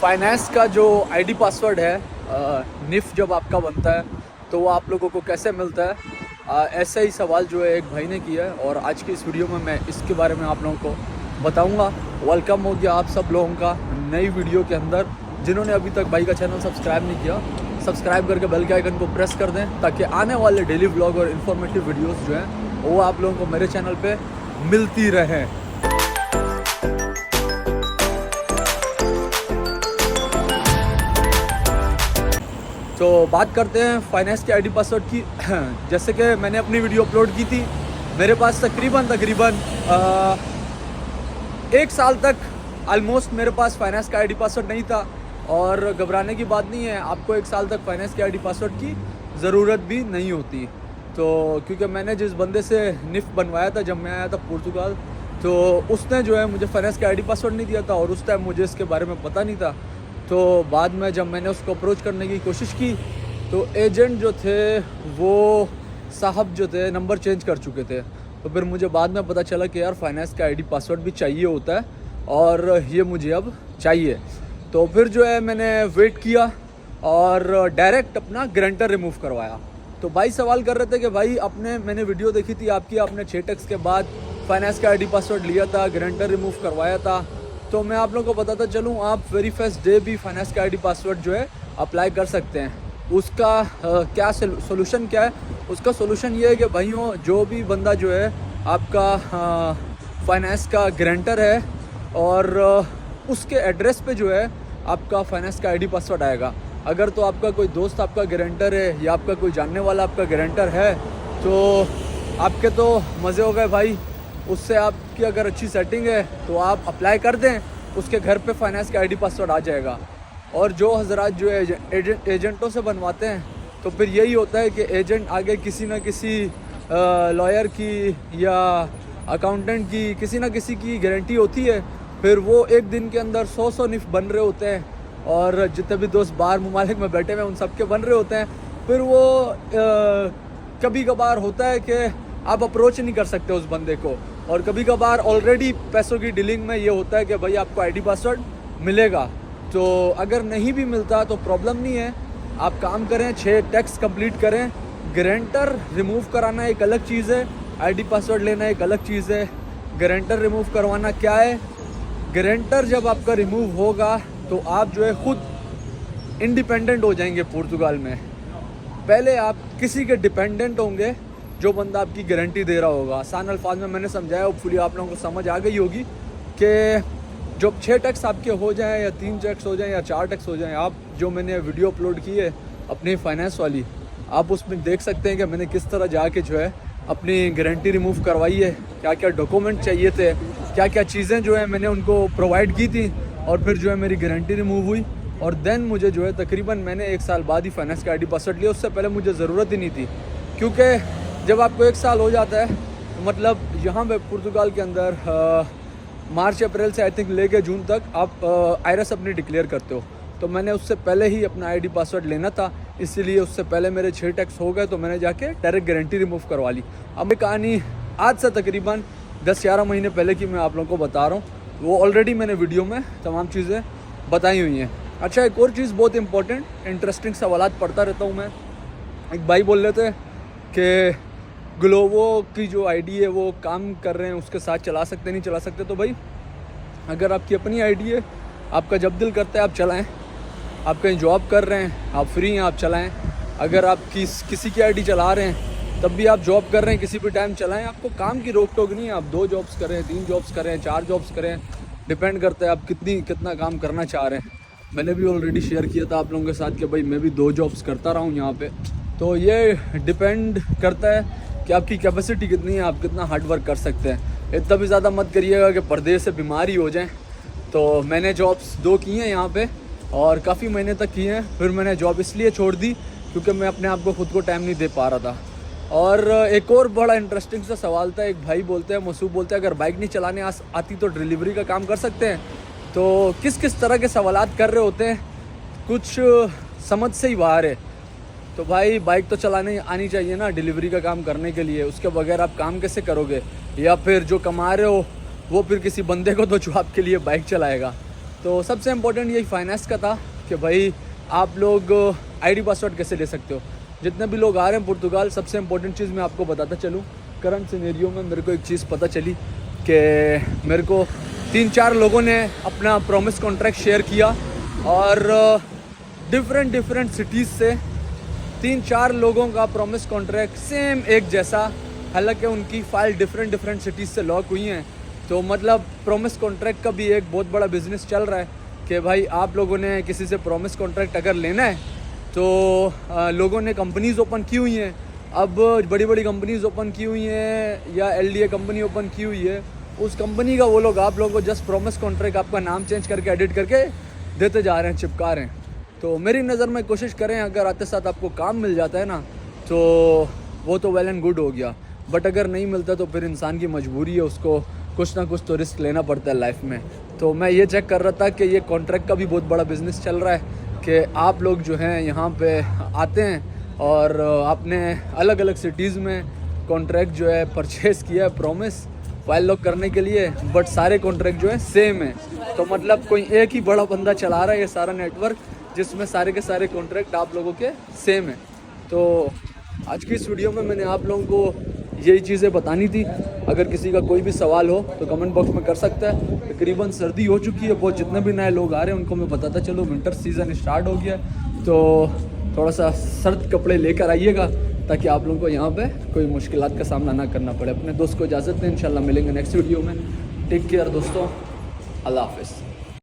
Finance का जो ID password है निफ जब आपका बनता है तो वो आप लोगों को कैसे मिलता है, ऐसा ही सवाल जो है एक भाई ने किया है और आज की इस वीडियो में मैं इसके बारे में आप लोगों को बताऊंगा। वेलकम हो गया आप सब लोगों का नई वीडियो के अंदर। जिन्होंने अभी तक भाई का चैनल सब्सक्राइब नहीं किया, सब्सक्राइब करके बेल के आइकन को प्रेस कर दें ताकि आने वाले डेली व्लॉग और इन्फॉर्मेटिव वीडियोस जो हैं वो आप लोगों को मेरे चैनल पे मिलती रहें। तो बात करते हैं फाइनेंस के आईडी पासवर्ड की। जैसे कि मैंने अपनी वीडियो अपलोड की थी, मेरे पास तकरीबन 1 साल तक ऑलमोस्ट मेरे पास फाइनेंस का आईडी पासवर्ड नहीं था। और घबराने की बात नहीं है, आपको 1 साल तक फाइनेंस के आईडी पासवर्ड की ज़रूरत भी नहीं होती। तो क्योंकि मैंने जिस बंदे से निफ बनवाया था जब मैं आया था पुर्तगाल, तो उसने जो है मुझे फाइनेंस का आईडी पासवर्ड नहीं दिया था और उस टाइम मुझे इसके बारे में पता नहीं था। तो बाद में जब मैंने उसको अप्रोच करने की कोशिश की तो एजेंट जो थे वो साहब जो थे नंबर चेंज कर चुके थे। तो फिर मुझे बाद में पता चला कि यार फाइनेंस का आईडी पासवर्ड भी चाहिए होता है और ये मुझे अब चाहिए। तो फिर जो है मैंने वेट किया और डायरेक्ट अपना गारंटर रिमूव करवाया। तो भाई सवाल कर रहे थे कि भाई मैंने वीडियो देखी थी आपकी, आपने 6 टैक्स के बाद फाइनेंस का आईडी पासवर्ड लिया था, गारंटर रिमूव करवाया था। तो मैं आप लोगों को बताता चलूँ, आप वेरी फर्स्ट डे भी फाइनेंस का आईडी पासवर्ड जो है अप्लाई कर सकते हैं। उसका क्या सोल्यूशन क्या है? उसका सोल्यूशन ये है कि भाइयों, जो भी बंदा जो है आपका फाइनेंस का गारंटर है और उसके एड्रेस पे जो है आपका फाइनेंस का आईडी पासवर्ड आएगा। अगर तो आपका कोई दोस्त आपका गारंटर है या आपका कोई जानने वाला आपका गारंटर है तो आपके तो मज़े हो गए भाई। उससे आपकी अगर अच्छी सेटिंग है तो आप अप्लाई कर दें, उसके घर पे फाइनेंस का आईडी पासवर्ड आ जाएगा। और जो हजरात जो है एजेंटों से बनवाते हैं तो फिर यही होता है कि एजेंट आगे किसी न किसी लॉयर की या अकाउंटेंट की किसी न किसी की गारंटी होती है। फिर वो एक दिन के अंदर 100 निफ बन रहे होते हैं और जितने भी दोस्त बाहर ममालिक में बैठे हुए उन सब के बन रहे होते हैं। फिर वो कभी कभार होता है कि आप अप्रोच नहीं कर सकते उस बंदे को, और कभी कभार ऑलरेडी पैसों की डीलिंग में ये होता है कि भाई आपको आईडी पासवर्ड मिलेगा। तो अगर नहीं भी मिलता तो प्रॉब्लम नहीं है, आप काम करें, 6 टैक्स कंप्लीट करें। गारंटर रिमूव कराना एक अलग चीज़ है, आईडी पासवर्ड लेना एक अलग चीज़ है। गारंटर रिमूव करवाना क्या है? गारंटर जब आपका रिमूव होगा तो आप जो है खुद इंडिपेंडेंट हो जाएंगे पुर्तगाल में। पहले आप किसी के डिपेंडेंट होंगे जो बंदा आपकी गारंटी दे रहा होगा। आसान अल्फाज में मैंने समझाया, होपफुली आप लोगों को समझ आ गई होगी कि जब 6 टैक्स आपके हो जाएं या 3 टैक्स हो जाएं या 4 टैक्स हो जाएं, आप जो मैंने वीडियो अपलोड की है अपनी फाइनेंस वाली, आप उसमें देख सकते हैं कि मैंने किस तरह जाके जो है अपनी गारंटी रिमूव करवाई है, क्या क्या डॉक्यूमेंट चाहिए थे, क्या क्या चीज़ें जो है मैंने उनको प्रोवाइड की थी और फिर जो है मेरी गारंटी रिमूव हुई। और देन मुझे जो है तकरीबन मैंने 1 साल बाद ही फाइनेंस का आईडी पासवर्ड लिया। उससे पहले मुझे ज़रूरत ही नहीं थी, क्योंकि जब आपको 1 साल हो जाता है तो मतलब यहाँ पे पुर्तगाल के अंदर मार्च अप्रैल से आई थिंक लेके जून तक आप आईरस अपनी डिक्लेयर करते हो। तो मैंने उससे पहले ही अपना आईडी पासवर्ड लेना था, इसीलिए उससे पहले मेरे 6 टैक्स हो गए तो मैंने जाके डायरेक्ट गारंटी रिमूव करवा ली। अब ये कहानी आज से तकरीबन 10-11 महीने पहले की मैं आप लोगों को बता रहा हूँ, वो ऑलरेडी मैंने वीडियो में तमाम चीज़ें बताई हुई हैं। अच्छा, एक और चीज़ बहुत इंपॉर्टेंट इंटरेस्टिंग सवालात पढ़ता रहता हूँ मैं। एक भाई बोल रहे थे कि ग्लोवो की जो आईडी है वो काम कर रहे हैं, उसके साथ चला सकते नहीं चला सकते। तो भाई अगर आपकी अपनी आईडी है, आपका जब दिल करता है आप चलाएं। आप कहीं जॉब कर रहे हैं, आप फ्री हैं, आप चलाएं। अगर आप किसी की आईडी चला रहे हैं तब भी आप जॉब कर रहे हैं, किसी भी टाइम चलाएं। आपको काम की रोक टोक नहीं है, आप 2 जॉब्स करें, 3 जॉब्स करें, 4 जॉब्स करें, डिपेंड करता है आप कितना काम करना चाह रहे हैं। मैंने भी ऑलरेडी शेयर किया था आप लोगों के साथ कि भाई मैं भी 2 जॉब्स करता रहा हूँ यहाँ पे। तो ये डिपेंड करता है कि आपकी कैपेसिटी कितनी है, आप कितना हार्ड वर्क कर सकते हैं। इतना भी ज़्यादा मत करिएगा कि परदेश से बीमार ही हो जाएं। तो मैंने जॉब्स 2 की हैं यहाँ पे और काफ़ी महीने तक की हैं। फिर मैंने जॉब इसलिए छोड़ दी क्योंकि मैं अपने आप को खुद को टाइम नहीं दे पा रहा था। और एक और बड़ा इंटरेस्टिंग सा सवाल था, एक भाई बोलते हैं, मसूब बोलते हैं, अगर बाइक नहीं चलाने आती तो डिलीवरी का काम कर सकते हैं। तो किस तरह के सवालात कर रहे होते हैं, कुछ समझ से ही बाहर है। तो भाई बाइक तो चलाने आनी चाहिए ना डिलीवरी का काम करने के लिए, उसके बगैर आप काम कैसे करोगे? या फिर जो कमा रहे हो वो फिर किसी बंदे को दो जो आपके लिए बाइक चलाएगा। तो सबसे इम्पोर्टेंट यही फाइनेंस का था कि भाई आप लोग आईडी पासवर्ड कैसे ले सकते हो। जितने भी लोग आ रहे हैं पुर्तगाल, सबसे इम्पोर्टेंट चीज़ मैं आपको बताता चलूँ, करंट सिनेरियो में मेरे को एक चीज़ पता चली कि मेरे को 3-4 लोगों ने अपना प्रॉमिस कॉन्ट्रैक्ट शेयर किया और डिफरेंट सिटीज़ से 3-4 लोगों का प्रॉमिस कॉन्ट्रैक्ट सेम एक जैसा, हालांकि उनकी फ़ाइल डिफरेंट सिटीज़ से लॉक हुई हैं। तो मतलब प्रॉमिस कॉन्ट्रैक्ट का भी एक बहुत बड़ा बिजनेस चल रहा है कि भाई आप लोगों ने किसी से प्रॉमिस कॉन्ट्रैक्ट अगर लेना है तो लोगों ने कंपनीज़ ओपन की हुई हैं, अब बड़ी बड़ी कंपनीज़ ओपन की हुई हैं या LDA कंपनी ओपन की हुई है, उस कंपनी का वो लोग आप लोगों को जस्ट प्रॉमिस कॉन्ट्रैक्ट आपका नाम चेंज करके एडिट करके देते जा रहे हैं, चिपका रहे हैं। तो मेरी नज़र में कोशिश करें, अगर आते साथ आपको काम मिल जाता है ना तो वो तो वेल एंड गुड हो गया, बट अगर नहीं मिलता तो फिर इंसान की मजबूरी है, उसको कुछ ना कुछ तो रिस्क लेना पड़ता है लाइफ में। तो मैं ये चेक कर रहा था कि ये कॉन्ट्रैक्ट का भी बहुत बड़ा बिजनेस चल रहा है कि आप लोग जो हैं यहाँ पे आते हैं और आपने अलग अलग सिटीज़ में कॉन्ट्रैक्ट जो है परचेज़ किया है प्रॉमिस फाइल लॉक करने के लिए, बट सारे कॉन्ट्रैक्ट जो है सेम है। तो मतलब कोई एक ही बड़ा बंदा चला रहा है ये सारा नेटवर्क, जिसमें सारे के सारे कॉन्ट्रैक्ट आप लोगों के सेम है। तो आज की इस वीडियो में मैंने आप लोगों को यही चीज़ें बतानी थी। अगर किसी का कोई भी सवाल हो तो कमेंट बॉक्स में कर सकता है। तकरीबन सर्दी हो चुकी है, बहुत जितने भी नए लोग आ रहे हैं उनको मैं बताता चलो विंटर सीज़न स्टार्ट हो गया है, तो थोड़ा सा सर्द कपड़े लेकर आइएगा ताकि आप लोगों को यहाँ पे कोई मुश्किलात का सामना ना करना पड़े। अपने दोस्त को इजाज़त दें, इंशाल्लाह मिलेंगे नेक्स्ट वीडियो में। टेक केयर दोस्तों, अल्लाह हाफ़िज़।